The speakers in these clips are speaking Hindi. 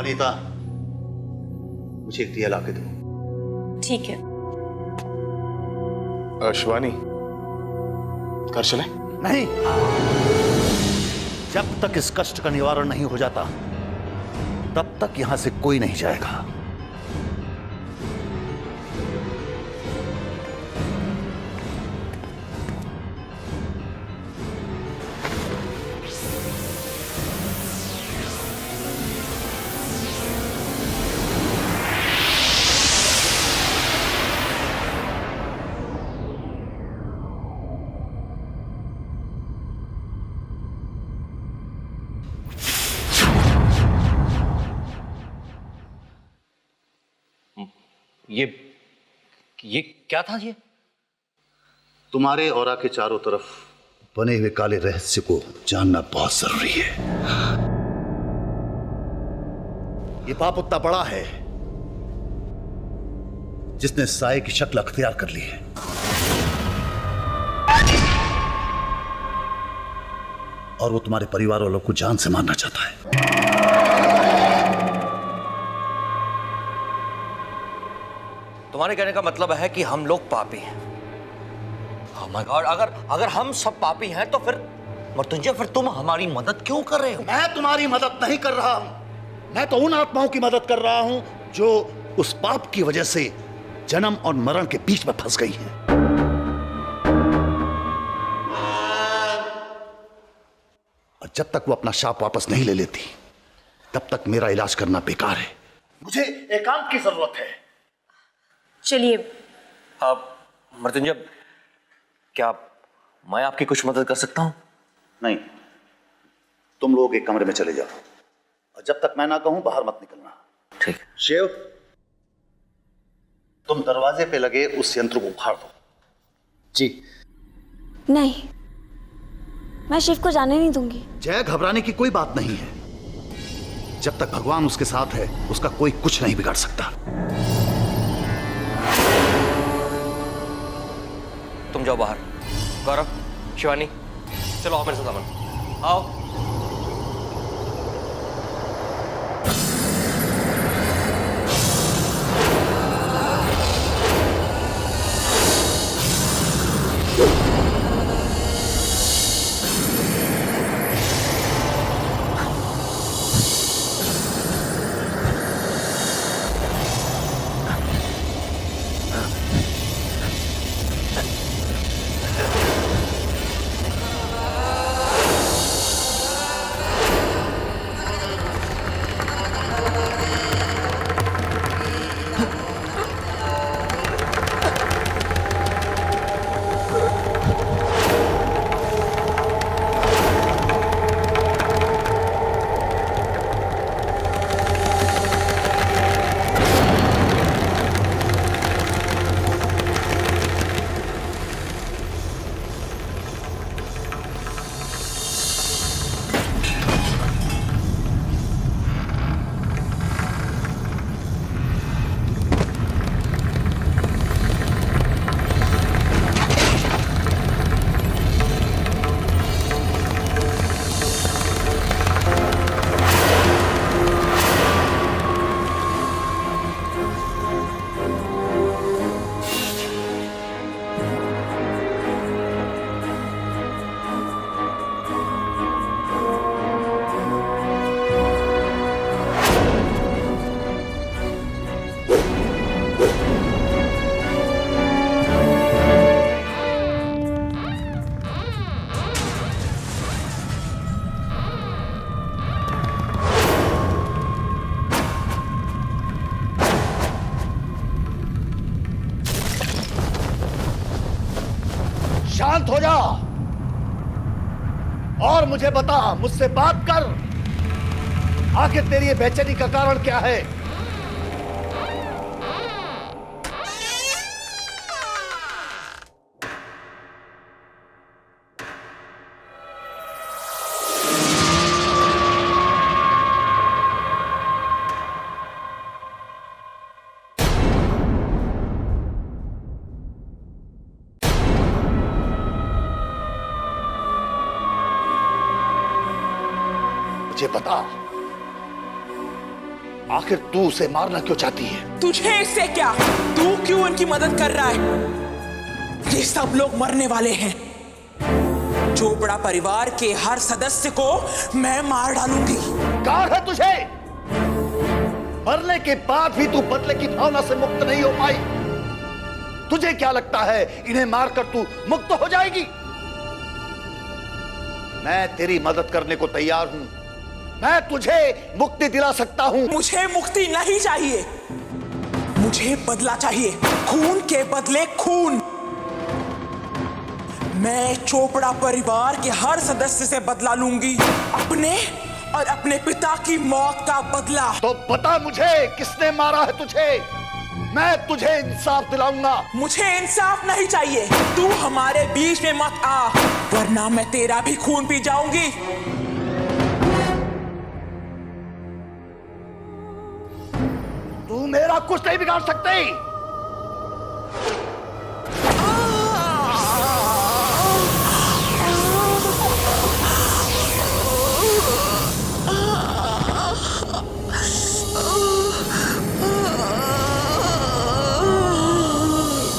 अनीता, मुझे एक दिया लाके दो। ठीक है। शिवानी, घर चले? नहीं, जब तक इस कष्ट का निवारण नहीं हो जाता तब तक यहां से कोई नहीं जाएगा। ये क्या था ये? तुम्हारे ऑरा के चारों तरफ बने हुए काले रहस्य को जानना बहुत जरूरी है। ये पाप उतना बड़ा है जिसने साए की शक्ल अख्तियार कर ली है। और वो तुम्हारे परिवार वालों को जान से मारना चाहता है। तुम्हारे कहने का मतलब है कि हम लोग पापी हैं। Oh my God, अगर हम सब पापी हैं तो फिर मृत्युंजय, फिर तुम हमारी मदद क्यों कर रहे हो? मैं तुम्हारी मदद नहीं कर रहा हूं, मैं तो उन आत्माओं की मदद कर रहा हूं जो उस पाप की वजह से जन्म और मरण के बीच में फंस गई हैं। और जब तक वो अपना शाप वापस नहीं ले लेती तब तक मेरा इलाज करना बेकार है। मुझे एकांत की जरूरत है। चलिए। मृत्युंजय, क्या मैं आपकी कुछ मदद कर सकता हूं? नहीं, तुम लोग एक कमरे में चले जाओ और जब तक मैं ना कहूं बाहर मत निकलना। ठीक। शिव, तुम दरवाजे पे लगे उस यंत्र को उखाड़ दो। जी। नहीं, मैं शिव को जाने नहीं दूंगी। जय, घबराने की कोई बात नहीं है। जब तक भगवान उसके साथ है उसका कोई कुछ नहीं बिगाड़ सकता। तुम जाओ बाहर। गौरव, शिवानी, चलो आओ मेरे साथ। अमन, आओ। शांत हो जा और मुझे बता, मुझसे बात कर। आखिर तेरी ये बेचैनी का कारण क्या है? मुझे बता, आखिर तू उसे मारना क्यों चाहती है? तुझे इससे क्या? तू क्यों उनकी मदद कर रहा है? ये सब लोग मरने वाले हैं। चोपड़ा परिवार के हर सदस्य को मैं मार डालूंगी। कार है तुझे? मरने के बाद भी तू बदले की भावना से मुक्त नहीं हो पाई। तुझे क्या लगता है इन्हें मारकर तू मुक्त हो जाएगी? मैं तेरी मदद करने को तैयार हूं। मैं तुझे मुक्ति दिला सकता हूं। मुझे मुक्ति नहीं चाहिए, मुझे बदला चाहिए। खून के बदले खून। मैं चोपड़ा परिवार के हर सदस्य से बदला लूंगी, अपने और अपने पिता की मौत का बदला। तो बता मुझे किसने मारा है तुझे? मैं तुझे इंसाफ दिलाऊंगा। मुझे इंसाफ नहीं चाहिए। तू हमारे बीच में मत आ, वरना मैं तेरा भी खून पी जाऊंगी। तू मेरा कुछ नहीं बिगाड़ सकती।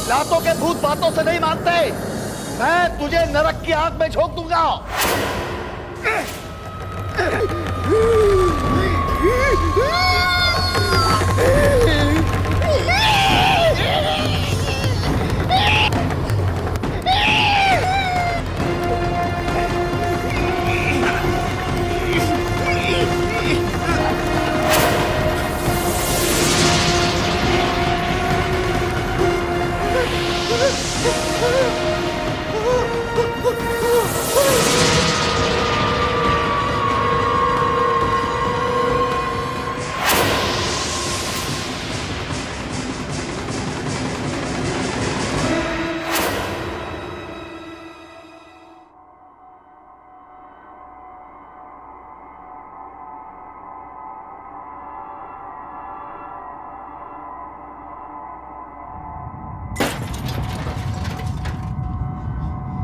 लातों के भूत बातों से नहीं मानते। मैं तुझे नरक की आग में झोंक दूंगा।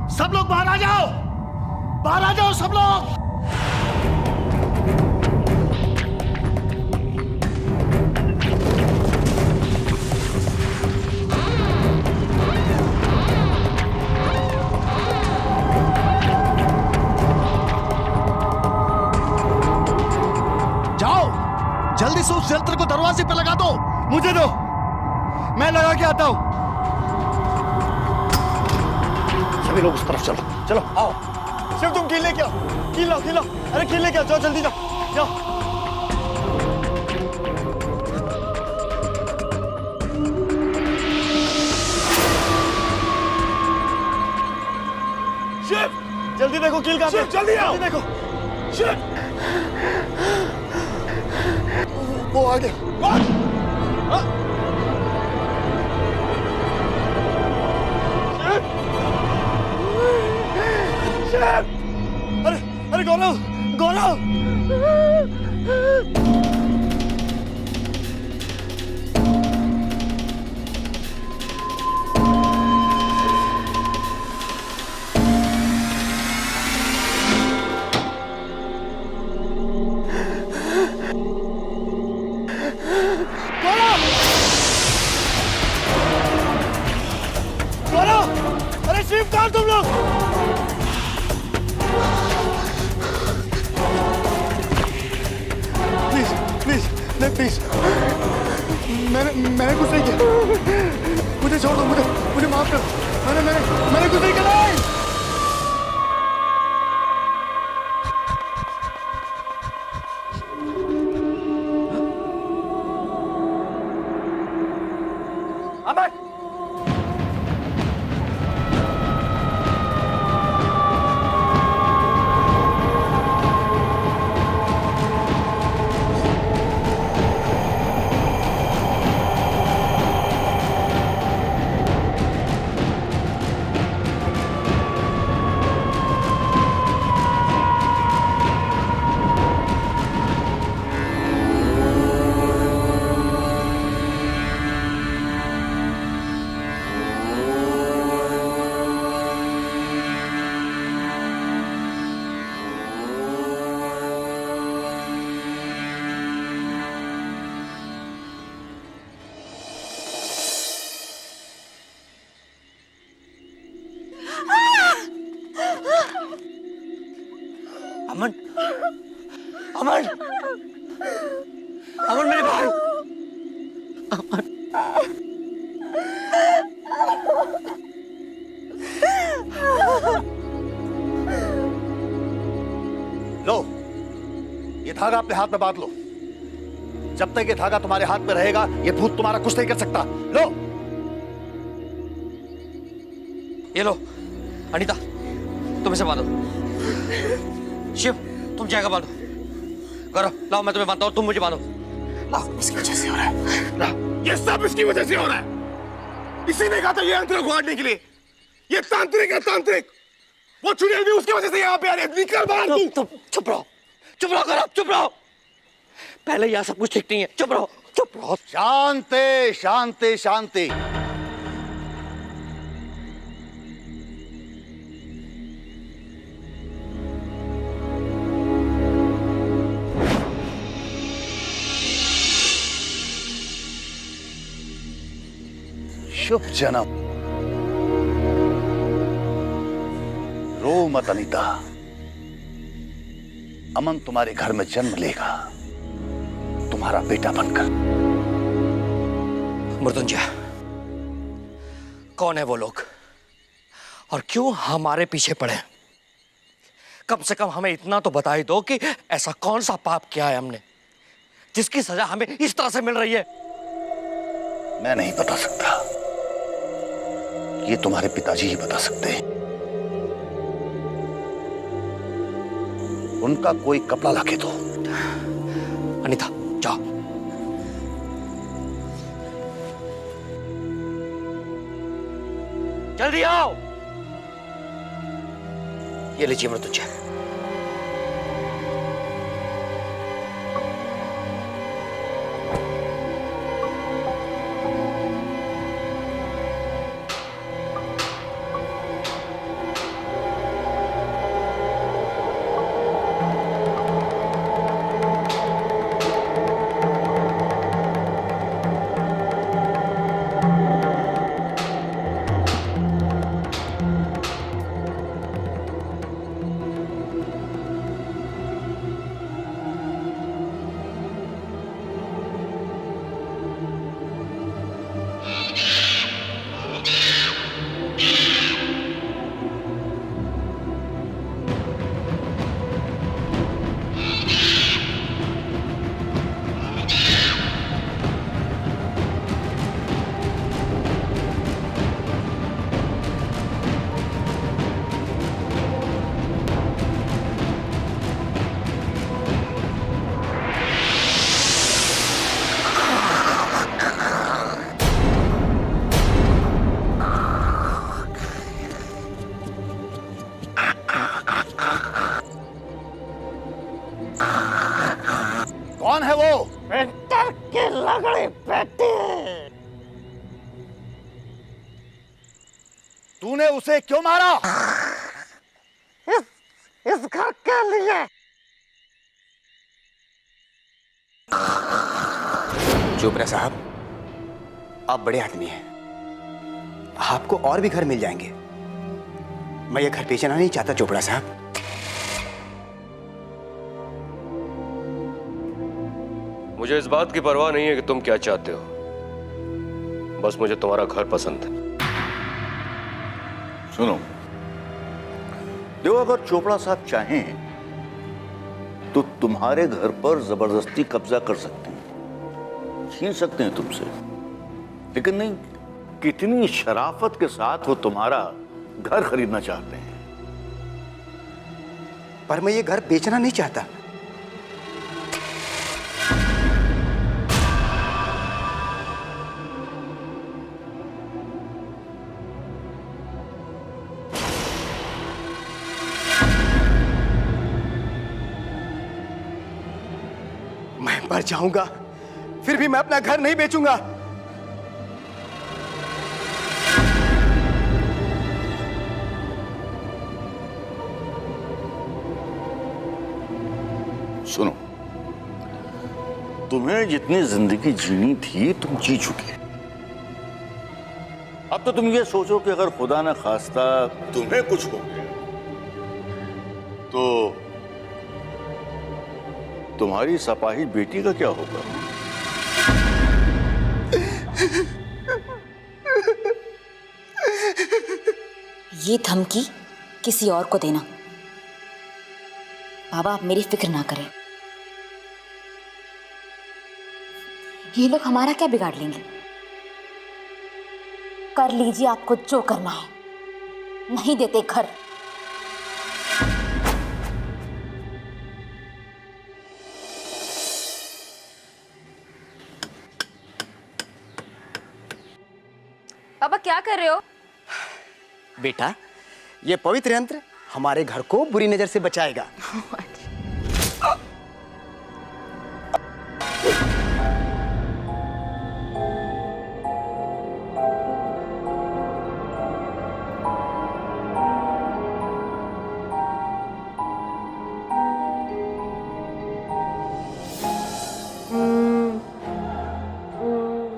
सब लोग बाहर आ जाओ, बाहर आ जाओ सब लोग। जाओ, जल्दी से उस यंत्र को दरवाजे पे लगा दो। मुझे दो, मैं लगा के आता हूं। सभी लोग उस तरफ चलो, चलो आओ। शिव तुम कील लेके आओ, कील लाओ, कील लाओ। अरे कील लेके आओ, जाओ जल्दी जाओ, जाओ। शिव जल्दी देखो कील कहां पे। जल्दी आओ, जल्दी देखो। शिव वो आ गया। अरे अरे गौरव, गौरव। गौरव, अरे शिव कहां तुम लोग? प्लीज, मैंने कुछ नहीं किया। मुझे छोड़ दो, मुझे माफ कर। मैंने कुछ नहीं किया। अमर अमन, अमन, अमन मेरे भाई, अमन। लो, ये धागा अपने हाथ में बांध लो। जब तक ये धागा तुम्हारे हाथ में रहेगा, ये भूत तुम्हारा कुछ नहीं कर सकता। लो, ये लो, अनीता, तुम इसे बांधो। शिव, तुम जाएगा बांधो। करो, लाओ मैं तुम्हें बांधता हूँ, तुम मुझे बांधो। लाओ। इसकी वजह से हो रहा है। लाओ। ये सब इसकी वजह से हो रहा है। इसी ने कहा था ये यंत्र उखाड़ने के लिए। ये तांत्रिक है, तांत्रिक। वो चुड़ैल भी उसकी वजह से यहाँ पे आ रही है। निकल बाहर तू। तुम चुप रहो, चुप रहो, कर चुप रहो। पहले यहाँ सब कुछ ठीक नहीं है, चुप रहो, चुप रहो। शांति, शांति, शांति। शुभ जन्म। रो मत अनीता, अमन तुम्हारे घर में जन्म लेगा, तुम्हारा बेटा बनकर। मृत्युंजय, कौन है वो लोग और क्यों हमारे पीछे पड़े? कम से कम हमें इतना तो बता ही दो कि ऐसा कौन सा पाप किया है हमने जिसकी सजा हमें इस तरह से मिल रही है। मैं नहीं बता सकता, ये तुम्हारे पिताजी ही बता सकते हैं। उनका कोई कपड़ा लाके दो। अनीता, जाओ। जल्दी आओ। ये लीजिए मृत्युंजय। कौन है वो? पेंटर के लगड़े बेटे। तूने उसे क्यों मारा? इस घर के लिए। चोपड़ा साहब, आप बड़े आदमी हैं, आपको और भी घर मिल जाएंगे। मैं ये घर बेचना नहीं चाहता चोपड़ा साहब। मुझे इस बात की परवाह नहीं है कि तुम क्या चाहते हो, बस मुझे तुम्हारा घर पसंद है। सुनो, देखो, अगर चोपड़ा साहब चाहें तो तुम्हारे घर पर जबरदस्ती कब्जा कर सकते हैं, छीन सकते हैं तुमसे, लेकिन नहीं, कितनी शराफत के साथ वो तुम्हारा घर खरीदना चाहते हैं। पर मैं ये घर बेचना नहीं चाहता। मैं मर जाऊंगा, फिर भी मैं अपना घर नहीं बेचूंगा। सुनो, तुम्हें जितनी जिंदगी जीनी थी तुम जी चुके। अब तो तुम ये सोचो कि अगर खुदा न खास्ता तुम्हें कुछ हो गया तो तुम्हारी सपाही बेटी का क्या होगा? ये धमकी किसी और को देना। बाबा, आप मेरी फिक्र ना करें। ये लोग हमारा क्या बिगाड़ लेंगे? कर लीजिए आपको जो करना है, नहीं देते घर। पापा क्या कर रहे हो? बेटा, ये पवित्र यंत्र हमारे घर को बुरी नजर से बचाएगा।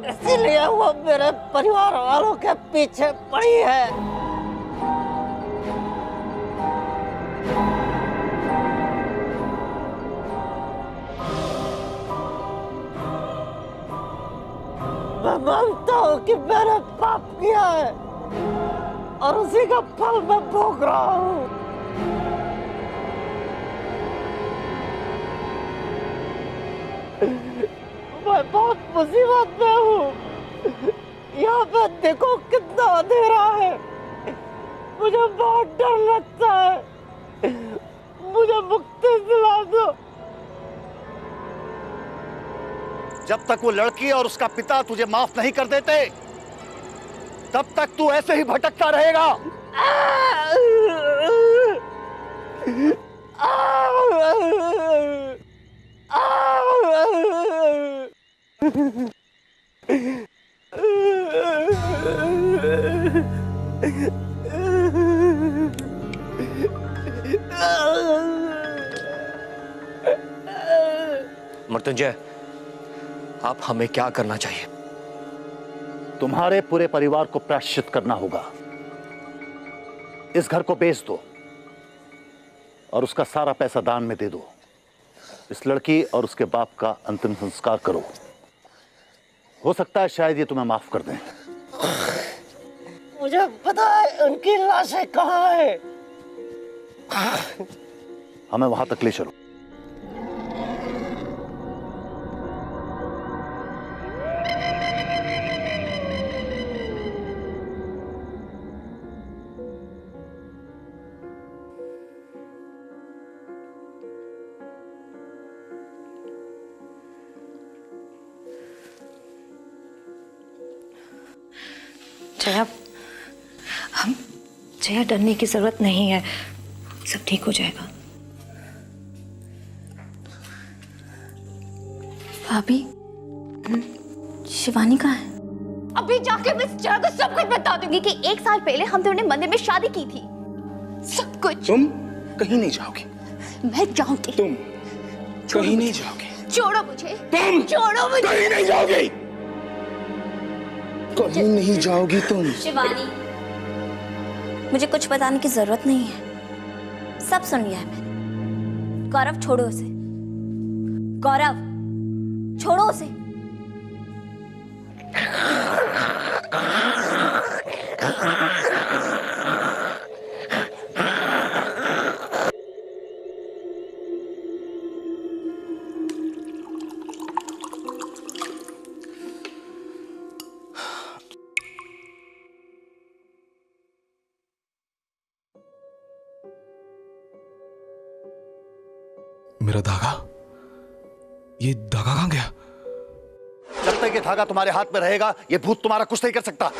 इसीलिए वो मेरे परिवार वालों के पीछे पड़ी है। मैं मानता हूँ कि मैंने पाप किया है और उसी का फल मैं भोग रहा हूँ। मैं बहुत मुसीबत में हूँ। यहाँ पे देखो कितना अंधेरा है। मुझे बहुत डर लगता है। मुझे मुक्ति दिला दो। जब तक वो लड़की और उसका पिता तुझे माफ नहीं कर देते, तब तक तू ऐसे ही भटकता रहेगा। मृत्युंजय, आप हमें क्या करना चाहिए? तुम्हारे पूरे परिवार को प्रायश्चित करना होगा। इस घर को बेच दो और उसका सारा पैसा दान में दे दो। इस लड़की और उसके बाप का अंतिम संस्कार करो। हो सकता है शायद ये तुम्हें माफ कर दें। मुझे पता है उनकी लाशें कहाँ है। हमें वहां तक ले चलो। जया, डरने की जरूरत नहीं है, सब ठीक हो जाएगा। भाभी, शिवानी कहाँ है? अभी जाके मैं जया को सब कुछ बता दूंगी कि 1 साल पहले हम दोनों ने मंदिर में शादी की थी। सब कुछ। तुम कहीं नहीं जाओगी। मैं जाऊंगी। तुम कहीं नहीं जाओगी। छोड़ो मुझे। तुम छोड़ो मुझे। कहीं नहीं जाओगी। कहीं नहीं जाओगी तुम। शिवानी, मुझे कुछ बताने की जरूरत नहीं है, सब सुन लिया है मैंने। गौरव, छोड़ो उसे। गौरव, छोड़ो उसे। मेरा धागा, ये धागा कहां गया? जब तक ये धागा तुम्हारे हाथ में रहेगा, ये भूत तुम्हारा कुछ नहीं कर सकता।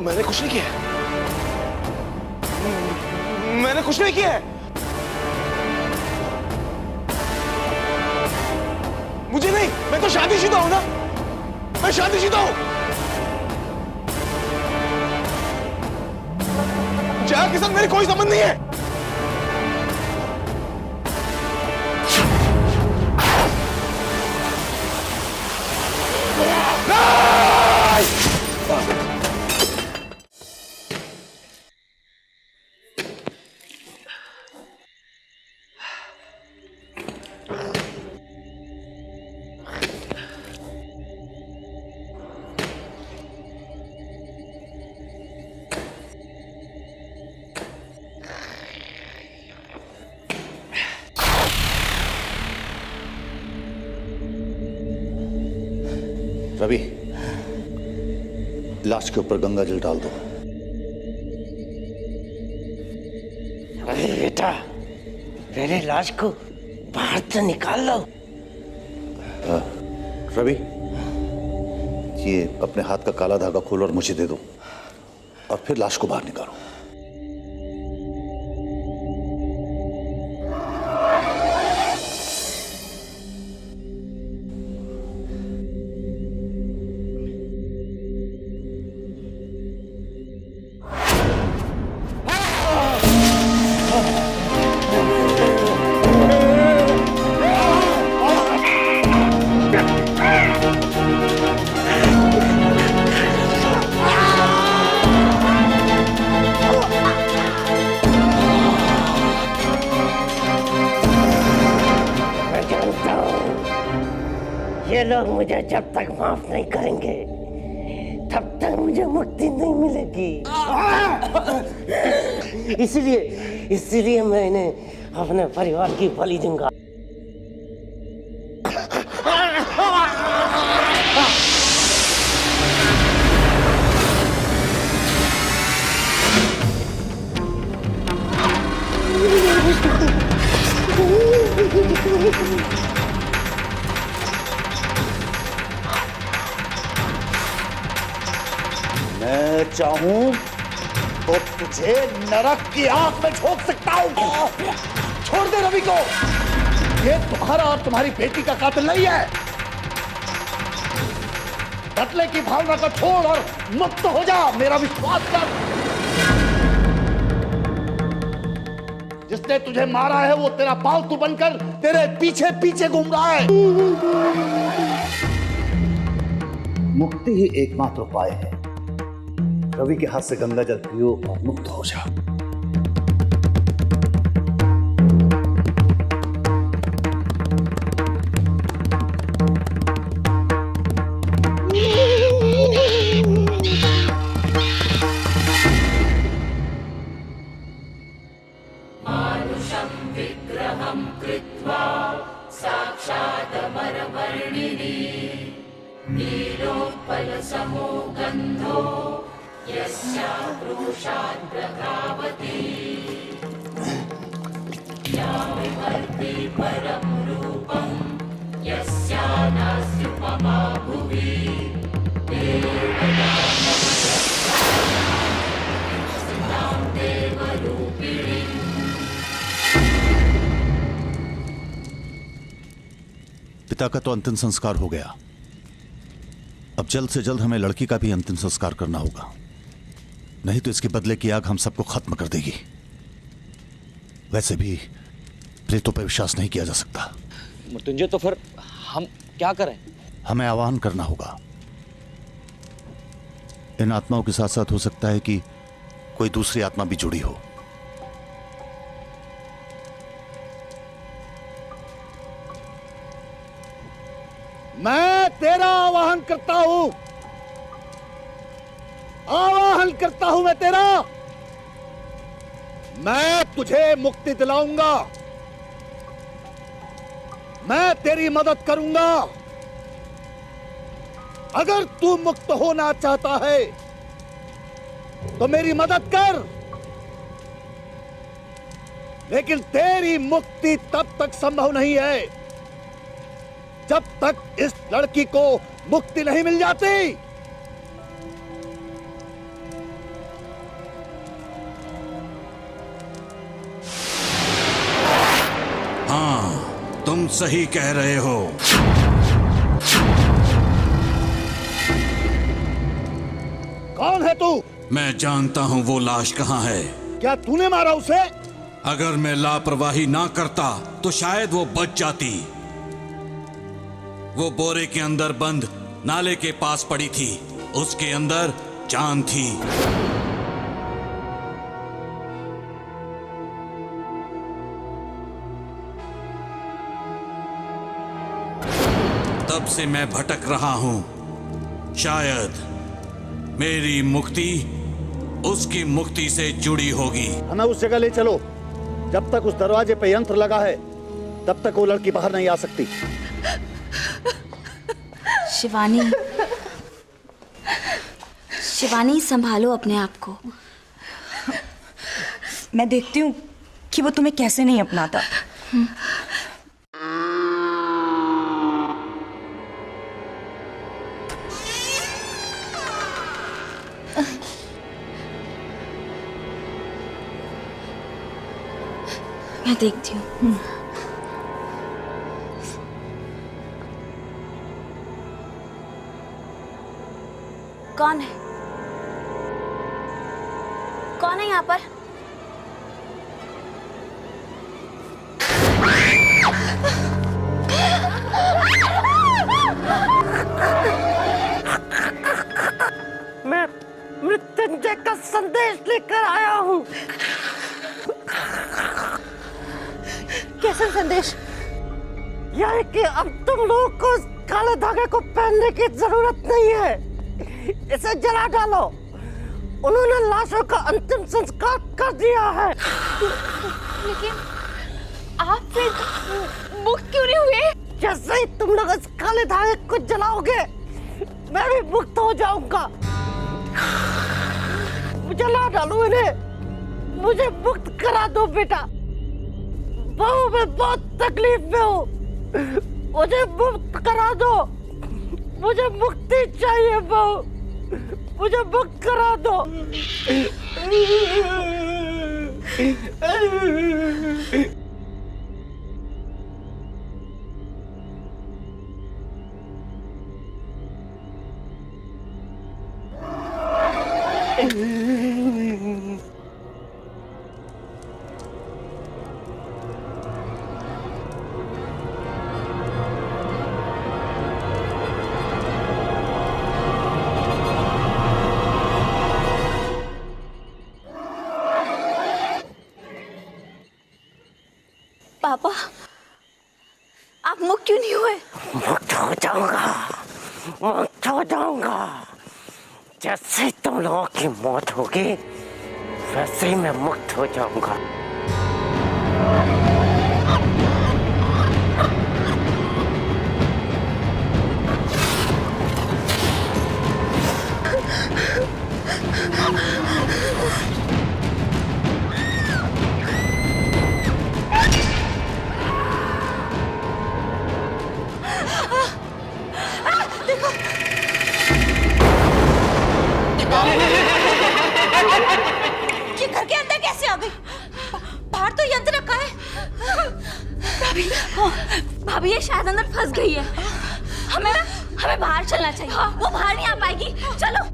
मैंने कुछ नहीं किया। मैंने कुछ नहीं किया है। मुझे नहीं, मैं तो शादीशुदा हूं ना, मैं शादीशुदा हूं। जया के साथ मेरी कोई संबंध नहीं है। रवि, लाश के ऊपर गंगा जल डाल दो। अरे बेटा, पहले लाश को बाहर तो निकाल लो। रवि, ये अपने हाथ का काला धागा खोलो और मुझे दे दो, और फिर लाश को बाहर निकालो। ये लोग मुझे जब तक माफ नहीं करेंगे तब तक मुझे मुक्ति नहीं मिलेगी। इसलिए मैं इन्हें अपने परिवार की बलि दूंगा। मैं चाहूं तो तुझे नरक की आग में झोंक सकता हूं। छोड़ दे रवि को, ये तुम्हारा और तुम्हारी बेटी का कातिल नहीं है। बदले की भावना को छोड़ और मुक्त हो जा, मेरा विश्वास कर। जिसने तुझे मारा है वो तेरा पालतू बनकर तेरे पीछे पीछे घूम रहा है। मुक्ति ही एकमात्र उपाय है। रवि के हाथ से गंगा जल पियो और मुक्त हो जा। मानुषं विग्रहं कृत्वा साक्षादमरवर्णिनी नीलोत्पलसमो गन्धो यस्याक्रोशात् प्रधावति या विभर्ति परं रूपं यस्या नास्त्युपमा भुवि देवतां देवरूपिणीम्। पिता का तो अंतिम संस्कार हो गया, अब जल्द से जल्द हमें लड़की का भी अंतिम संस्कार करना होगा, नहीं तो इसके बदले की आग हम सबको खत्म कर देगी। वैसे भी प्रेतों पर विश्वास नहीं किया जा सकता। मृत्युंजय, तो फिर हम क्या करें? हमें आह्वान करना होगा। इन आत्माओं के साथ साथ हो सकता है कि कोई दूसरी आत्मा भी जुड़ी हो। मैं तेरा आवाहन करता हूं, आवाहन करता हूं मैं तेरा। मैं तुझे मुक्ति दिलाऊंगा, मैं तेरी मदद करूंगा। अगर तू मुक्त होना चाहता है तो मेरी मदद कर, लेकिन तेरी मुक्ति तब तक संभव नहीं है जब तक इस लड़की को मुक्ति नहीं मिल जाती। तुम सही कह रहे हो। कौन है तू? मैं जानता हूं वो लाश कहां है। क्या तूने मारा उसे? अगर मैं लापरवाही ना करता तो शायद वो बच जाती। वो बोरे के अंदर बंद नाले के पास पड़ी थी, उसके अंदर जान थी। तब से मैं भटक रहा हूं। शायद मेरी मुक्ति उसकी मुक्ति से जुड़ी होगी। हमें उस जगह ले चलो। जब तक उस दरवाजे पे यंत्र लगा है तब तक वो लड़की बाहर नहीं आ सकती। शिवानी, शिवानी संभालो अपने आप को। मैं देखती हूँ कि वो तुम्हें कैसे नहीं अपनाता। मैं देखती हूँ। कौन है? कौन है यहाँ पर? मैं मृत्युंजय का संदेश लेकर आया हूँ। कैसा संदेश? यह कि अब तुम लोगों को काले धागे को पहनने की जरूरत नहीं है, इसे जला डालो। उन्होंने लाशों का अंतिम संस्कार कर दिया है। लेकिन आप फिर मुक्त क्यों नहीं हुए? जैसे ही तुम लोग इस काले धागे को जलाओगे मैं भी मुक्त हो जाऊंगा। जला डालो इन्हें, मुझे मुक्त करा दो बेटा। बहू, मैं बहुत तकलीफ में हूँ, मुझे मुक्त करा दो। मुझे मुक्ति चाहिए बहू, मुझे मुक्त करा दो। पापा, आप मुक्त क्यों नहीं हुए? मुक्त हो जाऊंगा, मुक्त हो जाऊंगा। जैसे ही तुम लोगों की मौत होगी वैसे ही मैं मुक्त हो जाऊंगा। ये घर के अंदर कैसे आ गई? बाहर तो यंत्र रखा है। भाभी, भाभी ये शायद अंदर फंस गई है। हमें बाहर चलना चाहिए। वो बाहर नहीं आ पाएगी। चलो।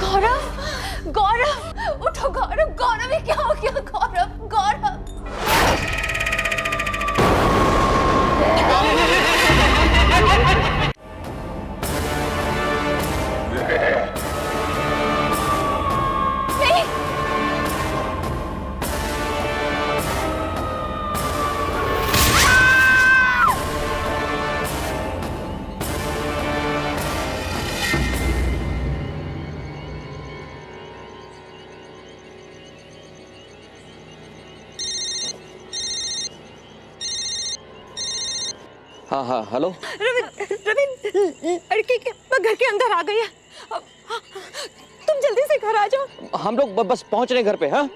गौरव, गौरव, उठो गौरव, गौरव, ये क्या हो गया? गौरव, गौरव। हाँ हाँ, हेलो। रविन, लड़की के घर के अंदर आ गई है। तुम जल्दी से घर आ जाओ। हम लोग बस पहुंच रहे घर पे। हाँ,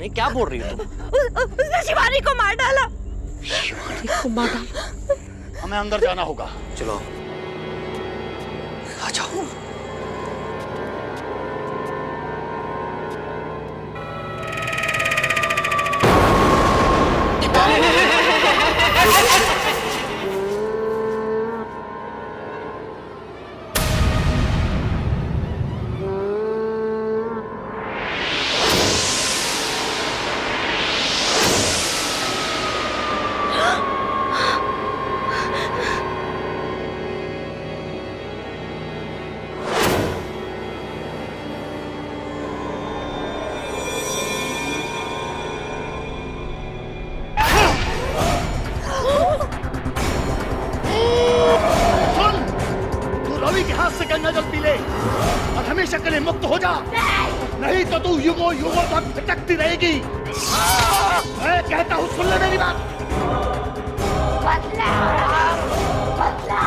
नहीं, क्या बोल रही हो तुम? उसने शिवानी को मार डाला। शिवानी को मार डाला? हमें अंदर जाना होगा। चलो आ जाओ। रवि के हाथ से गंगा जल पी ले और हमेशा के लिए मुक्त हो जा। नहीं तो तू युगों युगों तक भटकती रहेगी। मैं कहता हूँ, सुन ले मेरी बात। बदला, बदला।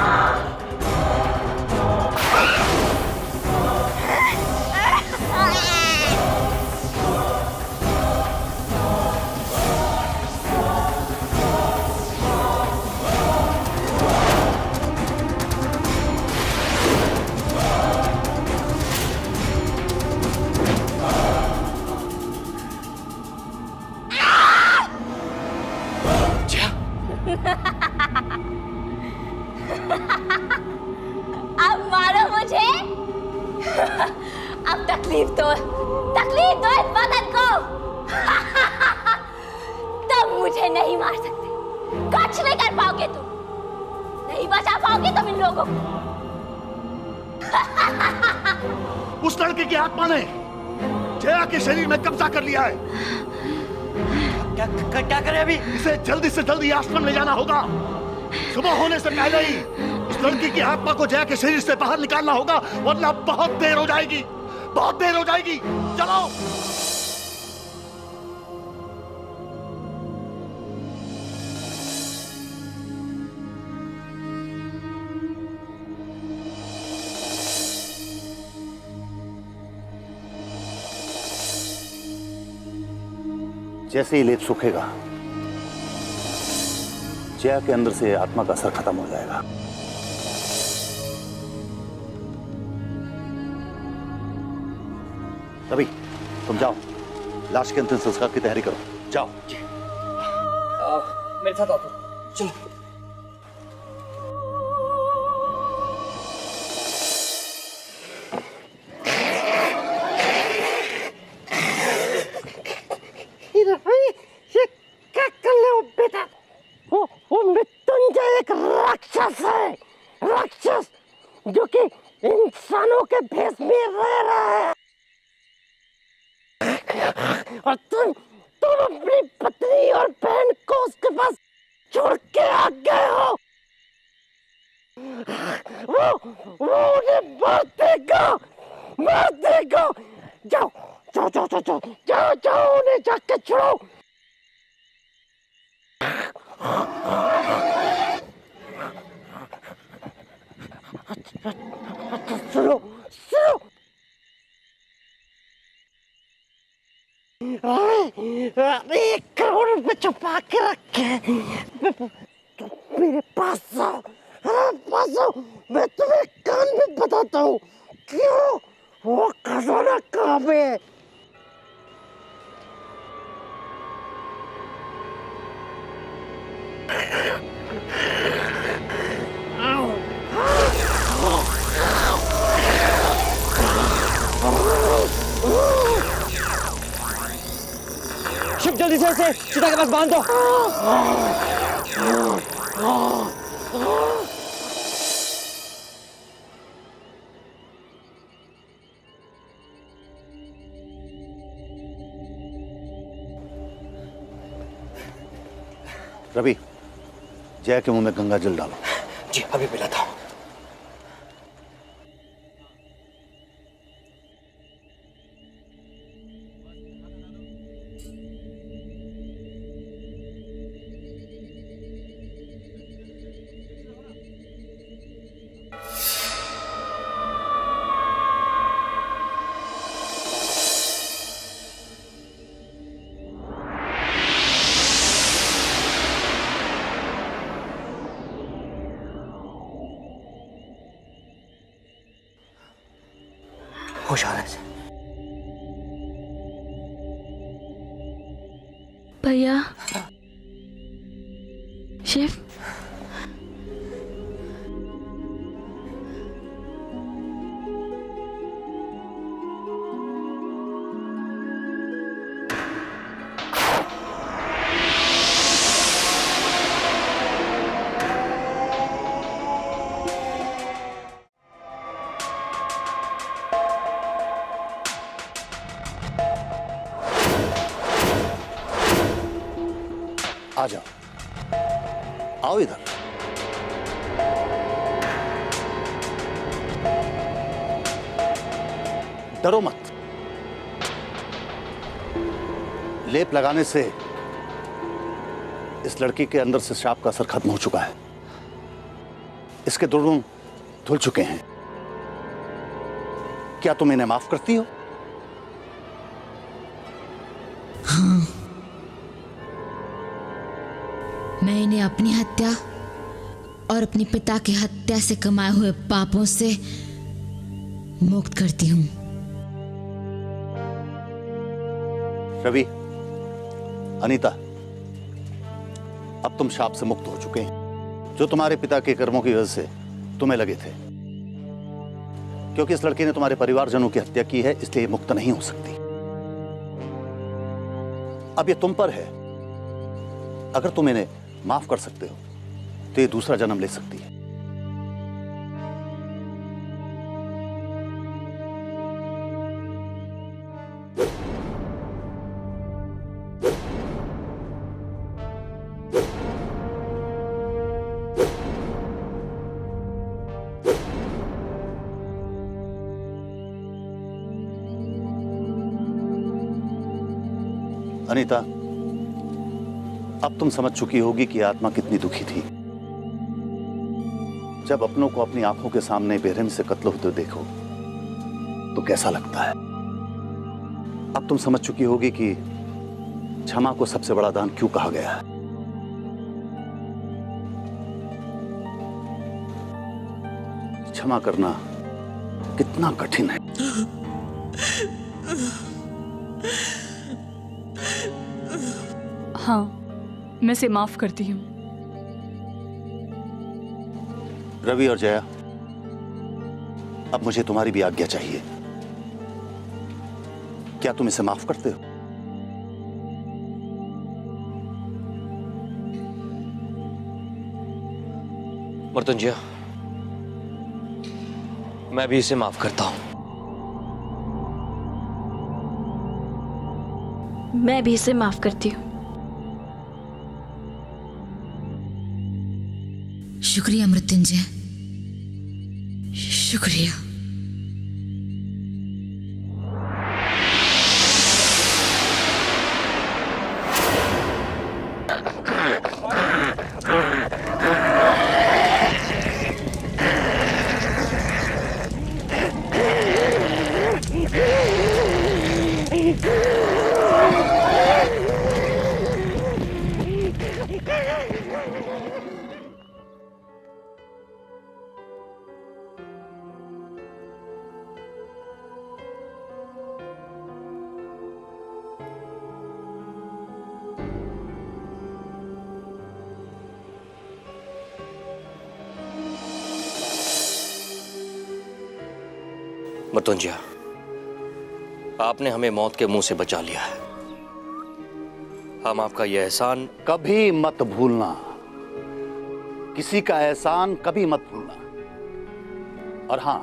अब मारो मुझे। अब तकलीफ दो इस बदन को। तुम मुझे नहीं मार सकते, कुछ नहीं कर पाओगे तुम, नहीं बचा पाओगे तुम इन लोगों को। उस लड़के की आत्मा ने जया के शरीर में कब्जा कर लिया है। क्या करें अभी? इसे जल्दी से जल्दी आश्रम ले जाना होगा। सुबह होने से पहले ही उस लड़की की आत्मा को जया के शरीर से बाहर निकालना होगा, वरना बहुत देर हो जाएगी, बहुत देर हो जाएगी। चलो। जैसे ही लेप सूखेगा, जया के अंदर से आत्मा का असर खत्म हो जाएगा। रवि, तुम जाओ, लाश के अंतिम संस्कार की तैयारी करो। जाओ। मेरे साथ आओ तुम। चलो। ये क्या कर रहे हो बेटा? वो मृत्युंजय एक राक्षस है, राक्षस जो कि इंसानों के भेष में रह रहा है। और तुम अपनी पत्नी और बहन को उसके पास छोड़ के आ गए हो। वो उन्हें मार देगा, मार देगा। जाओ जाओ जाओ जाओ जाओ जाओ जाओ, उन्हें जाके छोड़ो। सुनो सुनो, 1 करोड़ रुपए छुपा के रखे तो मेरे पास आओ, पास आओ। मैं तुम्हें कान में बताता हूँ क्यों वो खजाना कहाँ पे है। शिव, जल्दी से इसे चिता के पास बांध दो। रवि, जया के मुंह में गंगा जल डालो। जी, अभी पिलाता हूं। होश आने से। भैया, शिव, आ जाओ, आओ इधर। डरो मत। लेप लगाने से इस लड़की के अंदर से श्राप का असर खत्म हो चुका है। इसके दुर्गुण धुल चुके हैं। क्या तुम इन्हें माफ करती हो? मैं इन्हें अपनी हत्या और अपने पिता की हत्या से कमाए हुए पापों से मुक्त करती हूं। रवि, अनीता, अब तुम शाप से मुक्त हो चुके हैं, जो तुम्हारे पिता के कर्मों की वजह से तुम्हें लगे थे। क्योंकि इस लड़के ने तुम्हारे परिवारजनों की हत्या की है, इसलिए मुक्त नहीं हो सकती। अब ये तुम पर है। अगर तुम इन्हें माफ कर सकते हो तो ये दूसरा जन्म ले सकती है। अनीता, अब तुम समझ चुकी होगी कि आत्मा कितनी दुखी थी जब अपनों को अपनी आंखों के सामने बेरहमी से कत्ल होते देखो तो कैसा लगता है। अब तुम समझ चुकी होगी कि क्षमा को सबसे बड़ा दान क्यों कहा गया है। क्षमा करना कितना कठिन है। हाँ, मैं इसे माफ करती हूँ। रवि और जया, अब मुझे तुम्हारी भी आज्ञा चाहिए। क्या तुम इसे माफ करते हो? मृत्युंजय, मैं भी इसे माफ करता हूं। मैं भी इसे माफ करती हूँ। शुक्रिया मृत्युंजय, शुक्रिया। मृत्युंजय, आपने हमें मौत के मुंह से बचा लिया है। हम आपका यह एहसान कभी मत भूलना। किसी का एहसान कभी मत भूलना। और हां,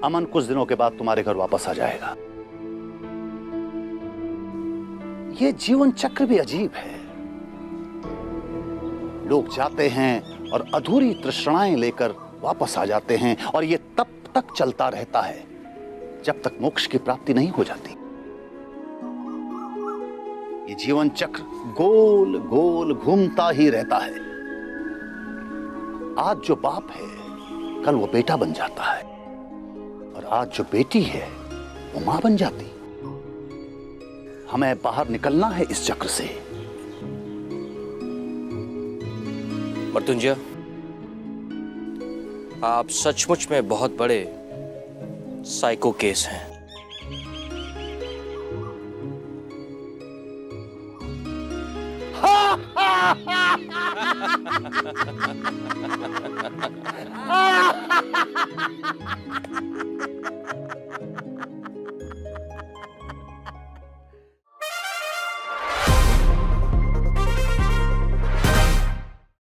अमन कुछ दिनों के बाद तुम्हारे घर वापस आ जाएगा। ये जीवन चक्र भी अजीब है। लोग जाते हैं और अधूरी तृष्णाएं लेकर वापस आ जाते हैं, और ये तब तक चलता रहता है जब तक मोक्ष की प्राप्ति नहीं हो जाती। ये जीवन चक्र गोल गोल घूमता ही रहता है। आज जो बाप है, कल वो बेटा बन जाता है, और आज जो बेटी है वो मां बन जाती। हमें बाहर निकलना है इस चक्र से। मृत्युंजय, आप सचमुच में बहुत बड़े साइको केस हैं।